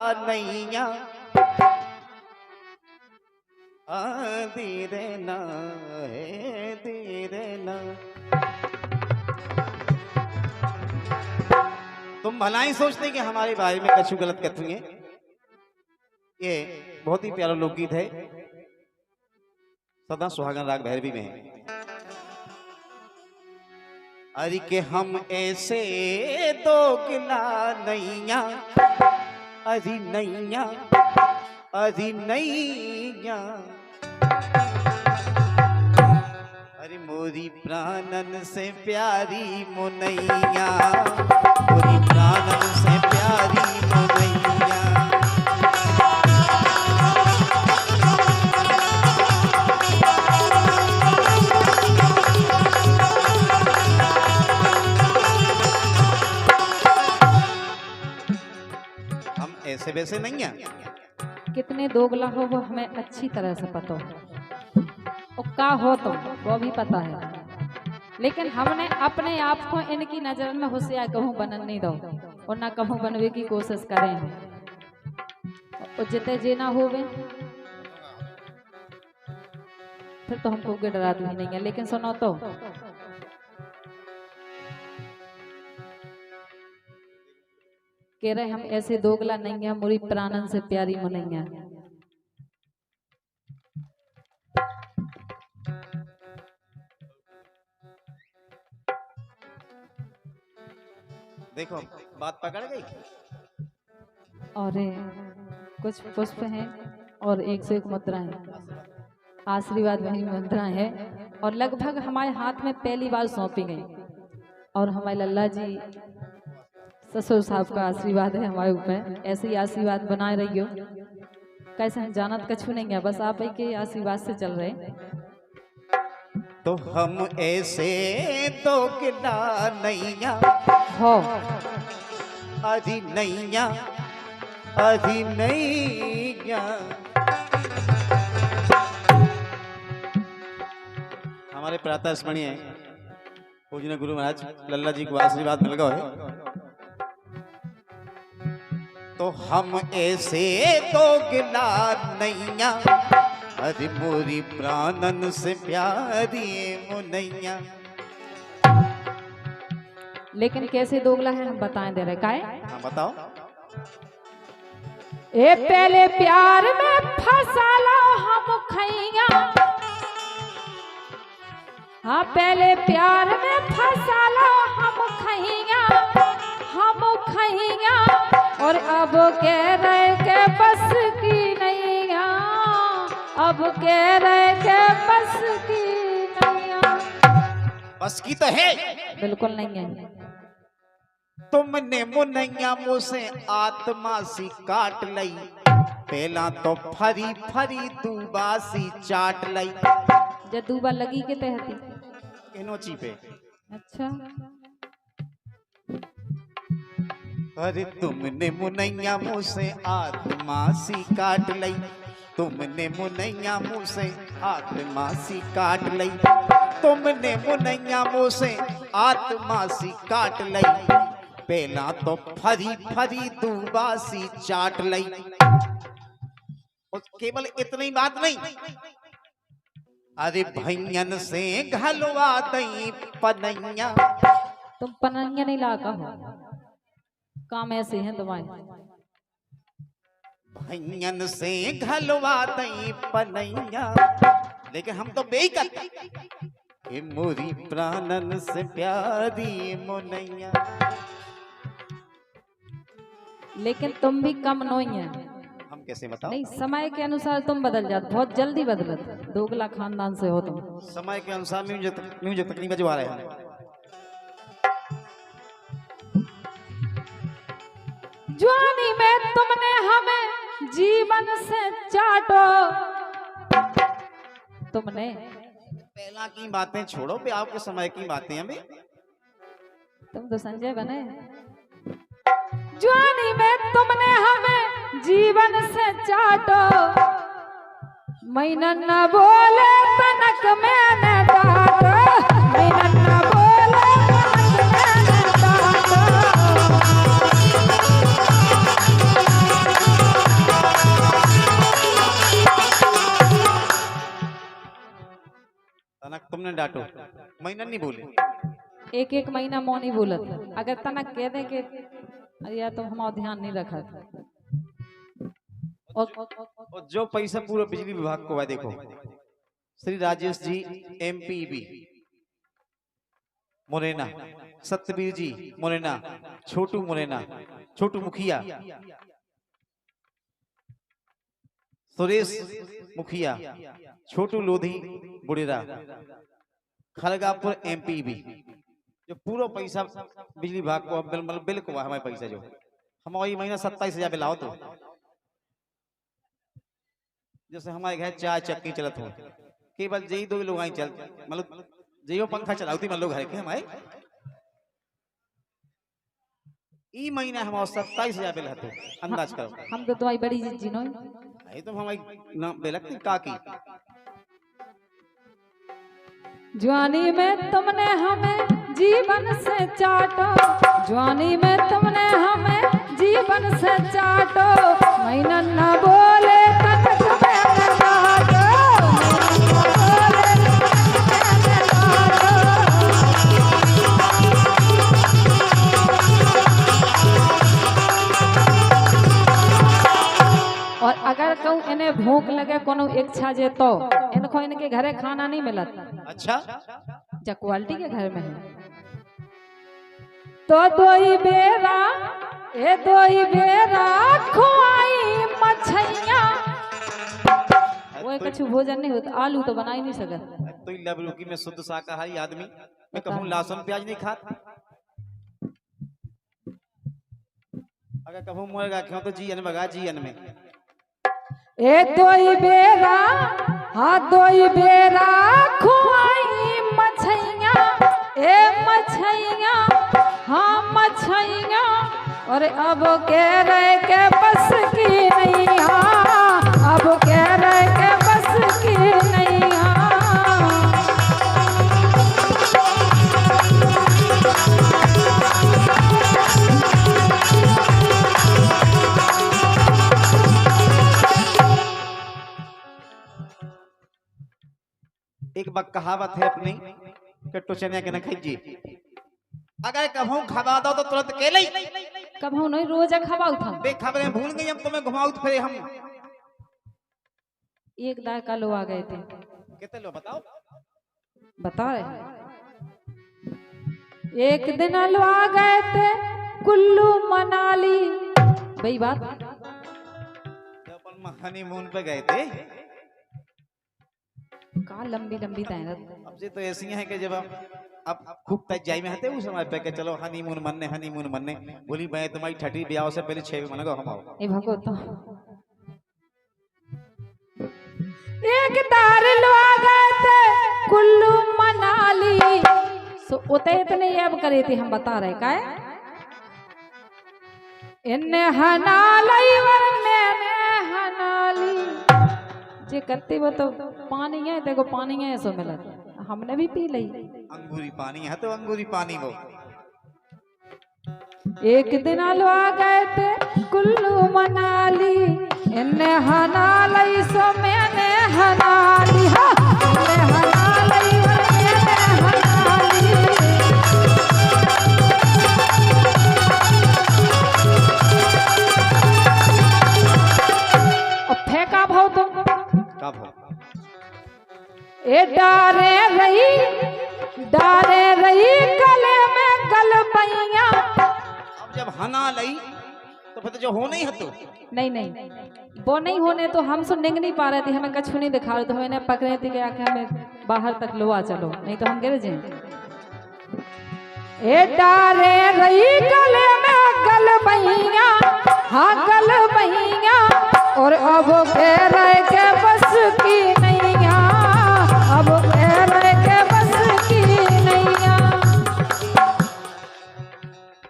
नैया धीरे ना है धीरे ना। तुम भला ही सोचते कि हमारे बारे में कछु गलत कहते हैं। ये बहुत ही प्यारा लोकगीत है, सदा सुहागन राग भैरवी में है। अरे के हम ऐसे दोगला नैया, अरे नैया अरे नैया, अरे मोरी प्राणन से प्यारी मुनैया, मोरी प्राणन से प्यारी मुनैया। हम ऐसे वैसे नहीं हैं। कितने दोगला हो वो हमें अच्छी तरह से पता हो, और का हो तो वो भी पता है, लेकिन हमने अपने आप को इनकी नजर में होशियार कहूँ बनन नहीं दो और ना कहूँ बनवे की कोशिश करें। और जितने जीना होवे फिर तो हमको के डराती ही नहीं है। लेकिन सुनो तो कह रहे हम ऐसे दोगला नहीं है, मोरी प्राणन से प्यारी मुनैया। देखो बात पकड़ गई। और कुछ पुष्प हैं और 101 मुद्राएं, आशीर्वाद वही मुद्राएं है, और लगभग हमारे हाथ में पहली बार सौंपी गई। और हमारे लल्ला जी ससुर साहब का आशीर्वाद है हमारे ऊपर। ऐसे ही आशीर्वाद बनाए रहियो। कैसे हम जानत कछु नहीं है, बस आप ही के आशीर्वाद से चल रहे। तो हम ऐसे दोगला नैया हो अरे नैया अरे नैया। हमारे प्रातः स्मरणीय पूजनीय गुरु महाराज लल्ला जी को आशीर्वाद मिल गया है। तो हम ऐसे दोगला नैया, अरे मोरी प्राणन से प्यारी मुनैया। लेकिन कैसे दोगला है हम बताएं दे रहे काय। हाँ बताओ। ए पहले प्यार में फसाला हम खैया, हाँ पहले प्यार में फसाला हम खैया, हम खैया। और अब कह रहे के बस की नहीं, अब कह रहे के बस की नहीं। बस की तो है, बिल्कुल नहीं है। तुमने मुनैया मुँह से आत्मा सी काट लई, पहला तो फरी फरी दूबासी चाट लई। जब दूबा लगी के तहती केनोची पे। अच्छा अरे तुमने मुनैया मुँह से आत्मा सी काट लई, तुमने मुनैया मुँह से आत्मा सी काट लई, तुमने मुनैया मुँह से आत्मा सी काट लई, पहला तो फरी फरी दूबासी चाट लई। और केवल इतनी बात नहीं, अरे भैयन से घलवा दई पनैया। तुम पनैया नहीं लाका हो, काम ऐसे हैं तुम्हारे। भैयन से घलवा दई पनैया, लेकिन हम तो बेई करते। ए मोरी प्राणन से प्यारी मुनैया। लेकिन तुम भी कम नहीं है। हम कैसे बताओ? नहीं, समय के अनुसार तुम बदल जाते, बहुत जल्दी बदलत। दोगला खानदान से हो तुम। समय के अनुसार म्यूजिक तकनीक बजवा रहे हैं। जवानी में तुमने हमें जीवन से चाटो, तुमने पहला की बातें छोड़ो, पे आपके समय की बातें हमें। तुम तो संजय बने। जवानी में तुमने हमें जीवन से चाटो, मैंने न बोले तनक मैंने डांटो, मैंने न बोले तनक मैंने डांटो। न डांटो, महीना नहीं बोले। एक एक महीना मौन ही बोलत, अगर तना कह दे के अरे यार तुम हमारा ध्यान नहीं रखा। और जो पैसा पूरा बिजली विभाग को है, देखो श्री राजेश जी एमपीबी मुरैना, सत्यवीर जी मुरैना, छोटू मुरैना, छोटू मुखिया, सुरेश मुखिया, छोटू लोधी बुड़ेरा, खड़गापुर एमपीबी, जो पूरा पैसा बिजली विभाग को बिल को हमारे पैसा जो हमारे महीना 27,000 बिल आओ। तो जैसे हमारे घर चाय चक्की चलत हो, केवल यही 2 लोग आई चल, मतलब जो पंखा चलाती मतलब घर के हमारे ई महीना हमारा 27,000 बिल है। अंदाज करो। हम तो तुम्हारी बड़ी जिनो ये तो हमारी नाम बेलकती काकी। जवानी में तुमने हमें जीवन से चाटो, जवानी में तुमने हमें जीवन से चाटो, महीना न बोले तक मैंने बाटो, और अगर कहूँ इन्हें भूख लगे कोनो इच्छा जे तो इनको इनके घरे खाना नहीं मिलत। अच्छा जा क्वालिटी के घर में है तो दोई बेरा खुआई मछैया, वो कछु भोजन नहीं होता, आलू तो बना ही नहीं सकत। तो लबलुकी में शुद्ध शाकाहारी आदमी, मैं कहूँ लहसुन प्याज नहीं खाता, अगर कहूँ मुर्गा खाऊं तो जीएन बगा जीएन में। ए दोई बेरा, हाँ दोई बेरा खुआई मछैया, ए मछैया, हाँ मछैया, और अब कह रहे के बस की नहीं, हाँ अब कह रहे के बस की नहीं, हाँ एक बात कहावत है अपनी कट्टो चने के न खींची, अगर कहूँ खबा दो तो तुरंत केले कभू नहीं रोज खबाऊ था। खबरें भूल गई, हम तुम्हें घुमाऊ तो फिर हम एक दार का लो आ गए थे। कितने लो बताओ? बता रहे एक दिन लो आ गए थे कुल्लू मनाली, वही बात जब अपन हनीमून पे गए थे। का लंबी लंबी तैरत अब से तो ऐसी है कि जब अब खूब तजाई में हते उस समय पे के चलो हनीमून मनने बोली मैं तुम्हारी ठठी ब्याह से पहले 6 मन हम आओ। ए भगो तो एक दार लो आ गए थे कुल्लू मनाली, सो उते इतने अब करे थे हम बता रहे का इन्ने हनाली वरने हनाली जे करते वो तो पानी है, देखो पानी है सो मिला, हमने भी पी ली अंगूरी पानी है तो अंगूरी पानी वो। एक दिन लो आ गए थे कुल्लू मनाली, इन्ने हनाली सो मैंने हनाली, हाँ इन्ने हनाली मैंने हनाली। और फेंका भाव तुम कब हो? ए डारे रही गले में गलबैया। अब जब हना लई तो फिर जो हो नहीं हतो नहीं वो नहीं होने तो हम सुन नहीं पा रहे थे, हमें कछु नहीं दिखा रहे थे, हमें पकड़े थे कि आके हमें बाहर तक लो आ चलो, नहीं तो हम गिर जाए। ए डारे रही गले में गलबैया, हाँ गलबैया, और अब कह रहे के बस की नैया, अब कह रहे के बस की नैया।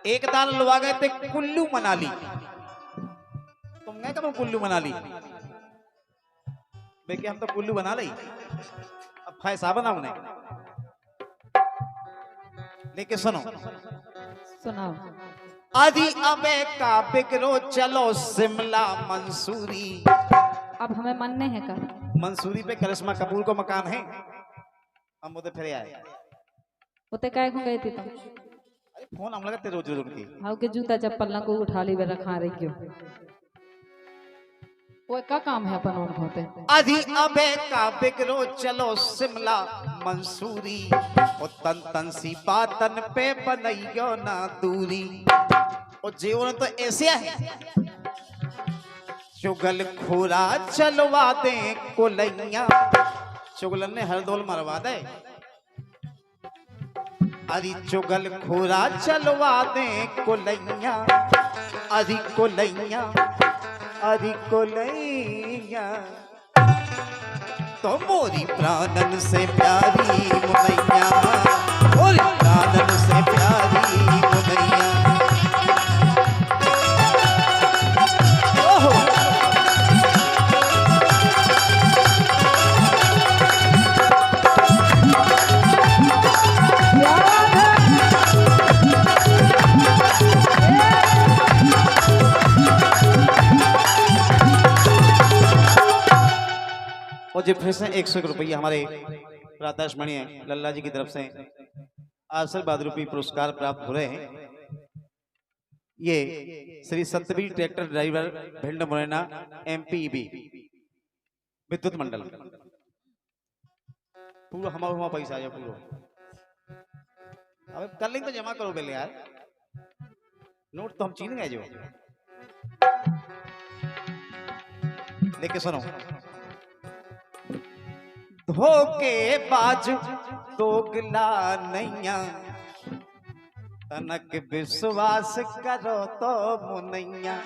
एक दान लुआ गए थे कुल्लू मनाली, तुम गए कब कुल्लू मनाली? देखिए हम तो कुल्लू बना ली, अब फैसा बनाओ नहीं, लेकिन सुनाओ आदि अबे का बिगरो चलो शिमला मंसूरी। अब हमें मानने हैं का मंसूरी पे करिश्मा कपूर को मकान है, हम वो फिर आए। उते काय को गए थे तुम? अरे फोन हम लगाते रोज रोज उनकी। हाउ के जूता चप्पल ना को उठा ली वे रखा रही क्यों? वो का काम है अपन और होते? अधी अबे का बिगरो चलो शिमला मंसूरी, ओ तन तन सी बातन पे बनइयो ना दूरी। ओ जीवन तो ऐसे है, चुगल खोरा चलवा दे कोलैया। चुगलन ने हरदोल मरवा दे। अरे चुगल खोरा चलवा दे कोलैया, अरे कोलैया, अरे कोलैया। तो मोरी प्राणन से प्यारी मुनैया, मोरी प्राणन से प्यारी मुनैया। ओहो और जो फिर से 101 रुपया हमारे प्रातश मणि लल्ला जी की तरफ से आशीर्वाद रूपी पुरस्कार प्राप्त हो रहे हैं। ये Shri Satyavir tractor driver Bhind Morena MPEB विद्युत मंडल। पूरा हमारा पैसा आ जाए पूरा। अब कल तो जमा करो पहले यार, नोट तो हम छीन गए जो। लेके सुनो, धोखे बाज दोगला नैया, तनक विश्वास करो तो मुनैया।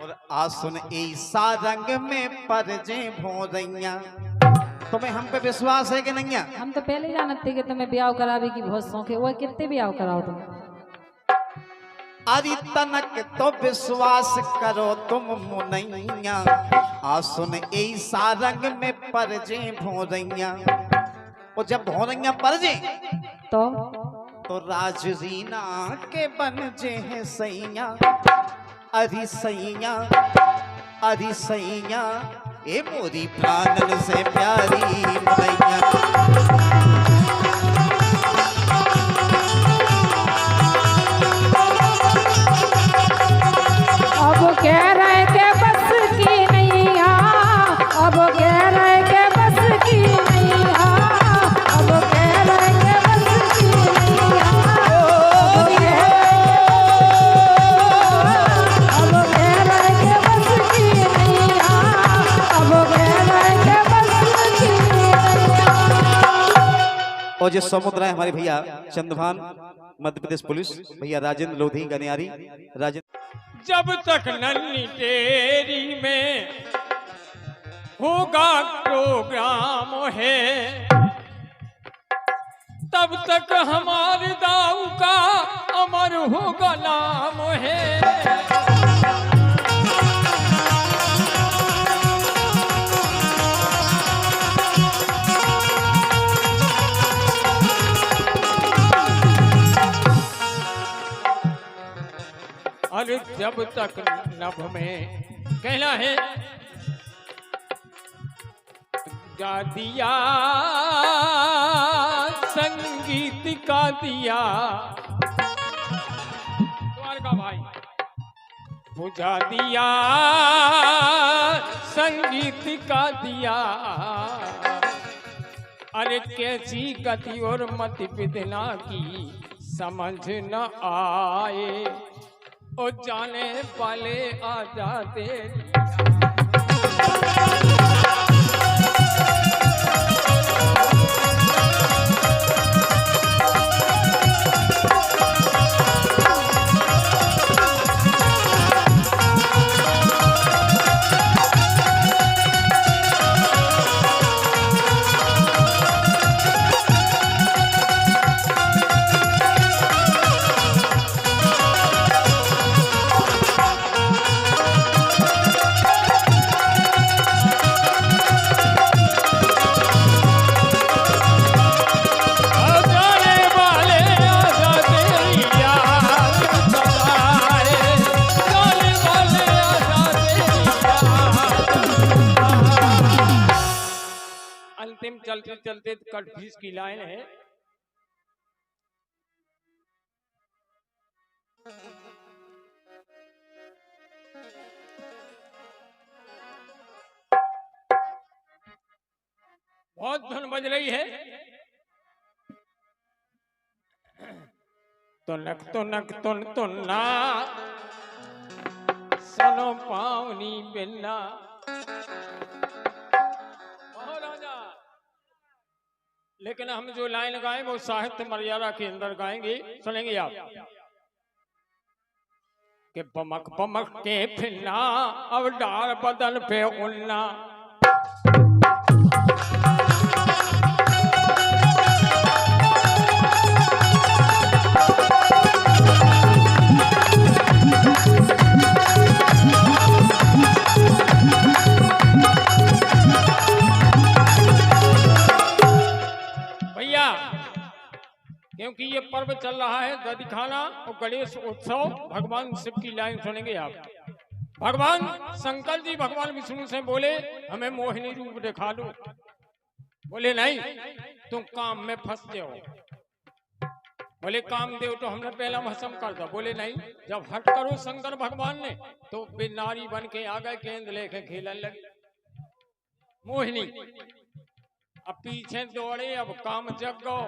और आसुन ऐसा रंग में परजे भोरैया। तुम्हें हम पे विश्वास है कि नहीं है? हम तो पहले जानते कि तुम्हें ब्याह करावे की बहुत शौक है। वो कितने ब्याह कराओ तुम? अरे तनक तो विश्वास करो तुम मुनैया, आसुन ऐसा रंग में परजे भोरैया। और जब भोरैया परजे तो राजरीना के बन जे हैं सैया। अरे सैया, अरे सैया, ए मोरी प्राणन से प्यारी मुनैया। अब कह रहे के बस की नहीं है, अब कह रहे के बस की नहीं है, अब कह रहे के बस की नहीं है, अब कह रहे के बस की नहीं है, अब कह रहे के बस की नहीं है। और जो समुद्र है हमारे भैया चंद्रभान मध्य प्रदेश पुलिस भैया राजेंद्र लोधी गनियारी राजेंद्र। जब तक नन्ही टेरी में होगा प्रोग्राम है, तब तक हमारे दाऊ का अमर होगा नाम है। अरे जब तक नभ में कहना है गा दिया, संगीत का दिया द्वारका भाई, बुझा दिया संगीत का दिया। अरे कैसी गति और मति विदना की समझ न आए, ओ जाने वाले आ जाते। चलते चलते कटफिश की लाइन है। बहुत धुन बज रही है। तुनक तुन्ना सनो पावनी बिन्ना। राजा, लेकिन हम जो लाइन गाएं वो साहित्य मर्यादा के अंदर गाएंगे, सुनेंगे आप। कि पमक पमक के फिरना अब डार बदन पे उड़ना। क्योंकि ये पर्व चल रहा है दधिखाना और गणेश उत्सव, भगवान शिव की लाइन सुनेंगे आप। भगवान शंकर जी भगवान विष्णु से बोले हमें मोहिनी रूप दिखा दो। बोले नहीं, तुम काम में फंस जाओ। बोले काम देव तो हमने पहला भस्म कर दो। बोले नहीं, जब हट करो शंकर भगवान ने तो नारी बन के आ गए, गेंद लेके खेलने लगे मोहिनी। अब पीछे दौड़े, अब काम जग गो।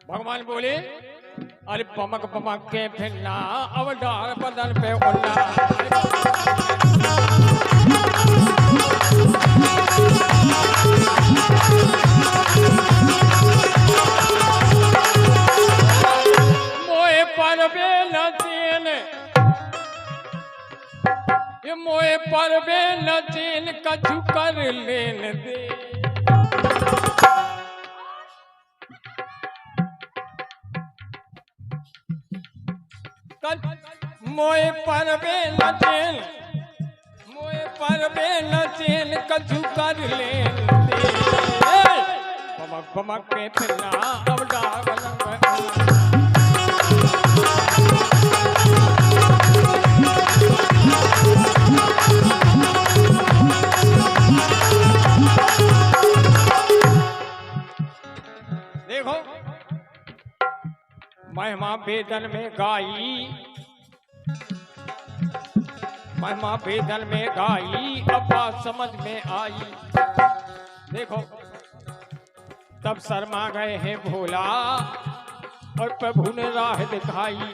भगवान बोले अरे पमक पमक के फिरना अब डार बदन पे उड़ना। मोए परबे न चैन, ये मोए परबे न चैन कछु कर लेन दे। मोए परबे न चैन, मोए परबे न चैन कछु कर लेन दे। पमक पमक के फिरना अब डार बदन पे उड़ना। देखो महिमा वेदन में गाई, महिमा वेदन में गाई, अब बात समझ में आई। देखो तब शर्मा गए हैं भोला और प्रभु ने राह दिखाई।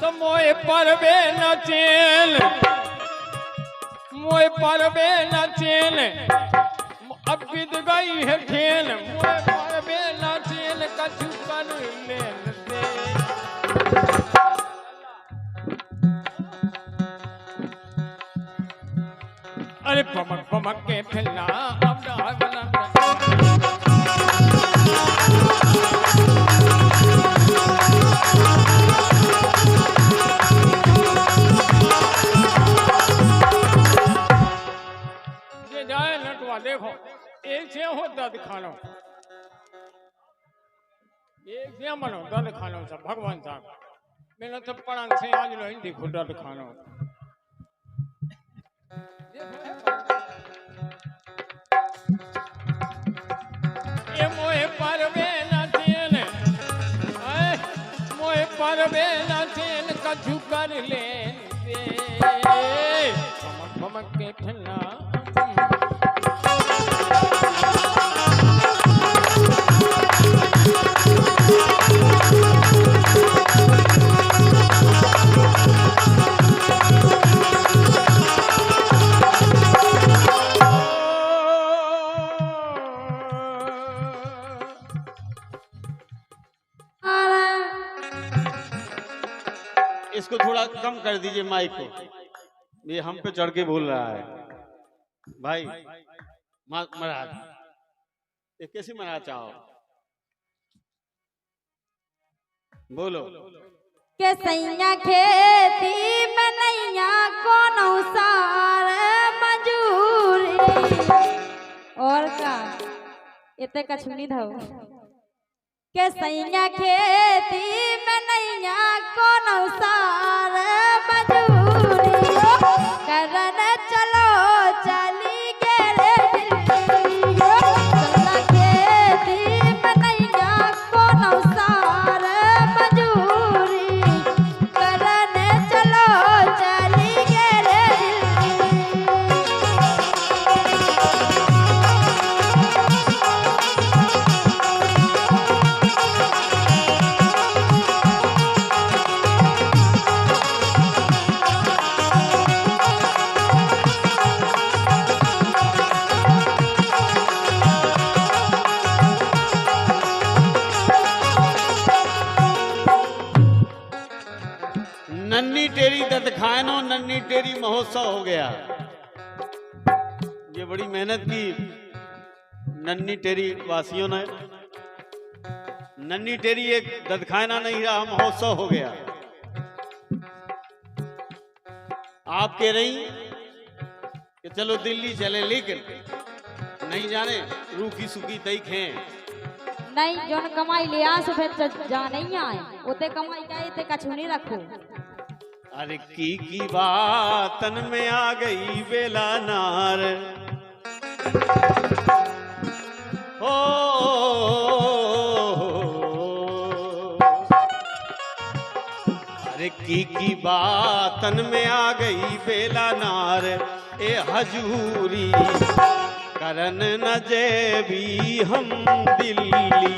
तो मोए परबे न चैन, मोए परबे न चैन, अब बीत गई है खेल। मोए परबे न चैन कछु कर लेन दे। अरे पमक पमक के फिरना अब डार बदन पे। ये जाए नटवा, देखो एक से हो दर्द खानो, एक से मनो दर्द खानो सब भगवान साहब। मैंने तो पढ़ान से आज लो हिंदी खुद दर्द खानो। ये मोए परबे न चैन, मोए परबे न चैन कछु कर लेन दे। पमक पमक के फिरना इसको थोड़ा कम कर दीजिए माइक को, ये हम पे चढ़ के बोल रहा है भाई। महाराज ये कैसी मना चाहो, बोलो। के सैया खेती में नैया कोनो सार मजूरी। और का इतने कछुनी धो के सैया खेती में नैया कोनो सार मजूरी। करन चलो चली गेले दिल्ली, चला ददखानो नन्ही टेरी महोत्सव हो गया। ये बड़ी मेहनत की नन्ही टेरी वासियों ने। नन्ही टेरी एक ददखाना नहीं रहा, महोत्सव हो गया। आप कह रही कि चलो दिल्ली चले, लेकिन नहीं जाने रूखी सूखी तई खे नहीं जो कमाई ले आ फिर जा नहीं आए उते कमाई का इते कछु नहीं रखो। अरे की बातन में आ गई बेला नार, ओ अरे की बातन में आ गई बेला नार, ए हजूरी करन न जे भी हम दिल्ली।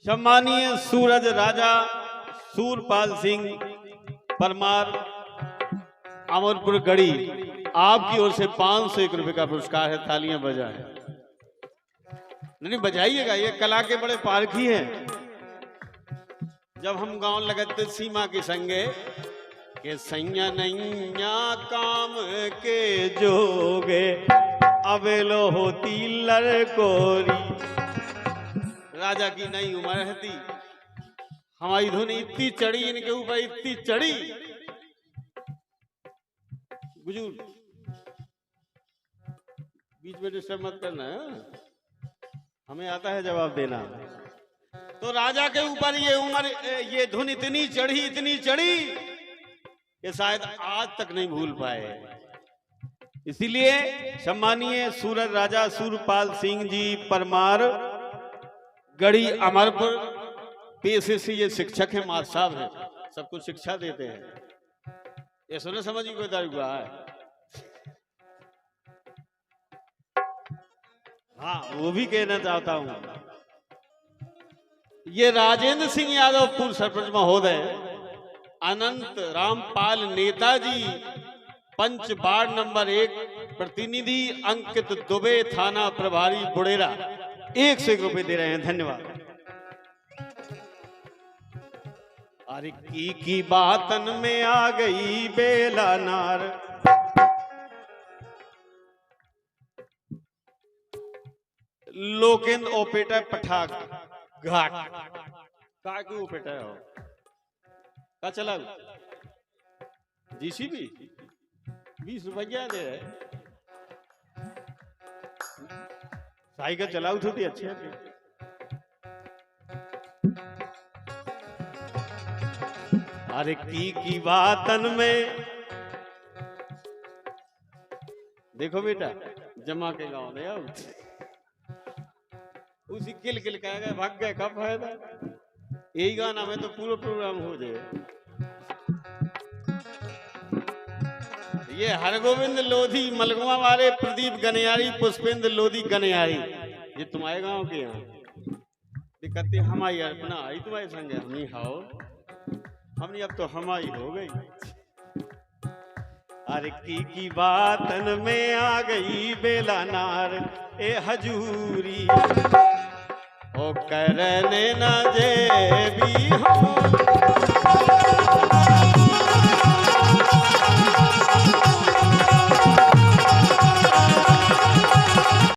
सम्मानीय सूरज राजा सूरपाल सिंह परमार अमरपुर गढ़ी, आपकी ओर से 501 रुपए का पुरस्कार है। तालियां बजाएं। नहीं बजाइएगा, ये कला के बड़े पारखी हैं। जब हम गांव लगते सीमा के संगे के सैया नैया काम के जोगे अवेलो होती लड़कोरी। राजा की नई उम्र है थी, हमारी धुन इतनी चढ़ी इनके ऊपर, इतनी चढ़ी। बुजुर्ग बीच में डिस्टर्ब मत करना है, हमें आता है जवाब देना। तो राजा के ऊपर ये उम्र, ये धुन इतनी चढ़ी कि शायद आज तक नहीं भूल पाए। इसीलिए सम्मानीय सूरज राजा सूरपाल सिंह जी परमार गढ़ी अमरपुर, पेशे से ये शिक्षक है, मास्टर साहब है, सबको शिक्षा देते हैं। ये सुने समझ की कोई तारीफ हुआ है? हाँ, वो भी कहना चाहता हूं, ये राजेंद्र सिंह यादव पूर्व सरपंच महोदय, अनंत रामपाल नेताजी पंच वार्ड नंबर 1 प्रतिनिधि अंकित दुबे थाना प्रभारी बुड़ेरा 101 रुपए दे रहे हैं। धन्यवाद। अरे की बातन में आ गई बेला नार, लोकेंद्र ओपेटा पठाक घाट का क्यों ओपेटा हो का चला जीसीबी 20 रुपया दे रहे। साइकिल चलाऊ थोड़ी अच्छी है। अरे की बातन में देखो बेटा, जमा के गांव में अब उसी किल कहेगा भाग गए, कब फायदा। यही गाना में तो पूरा प्रोग्राम हो जाए। ये हरगोविंद लोधी मलगवा वाले प्रदीप गनियारी पुष्पेंद्र लोधी गनियारी, ये तुम्हारे गांव के यहाँ दिक्कतें हमारी अर्पणा आई तुम्हारे संग हमनी हाओ हमनी अब तो हमारी हो गई। अरे की बातन में आ गई बेला नार, ए हजूरी ओ करने न जे भी हम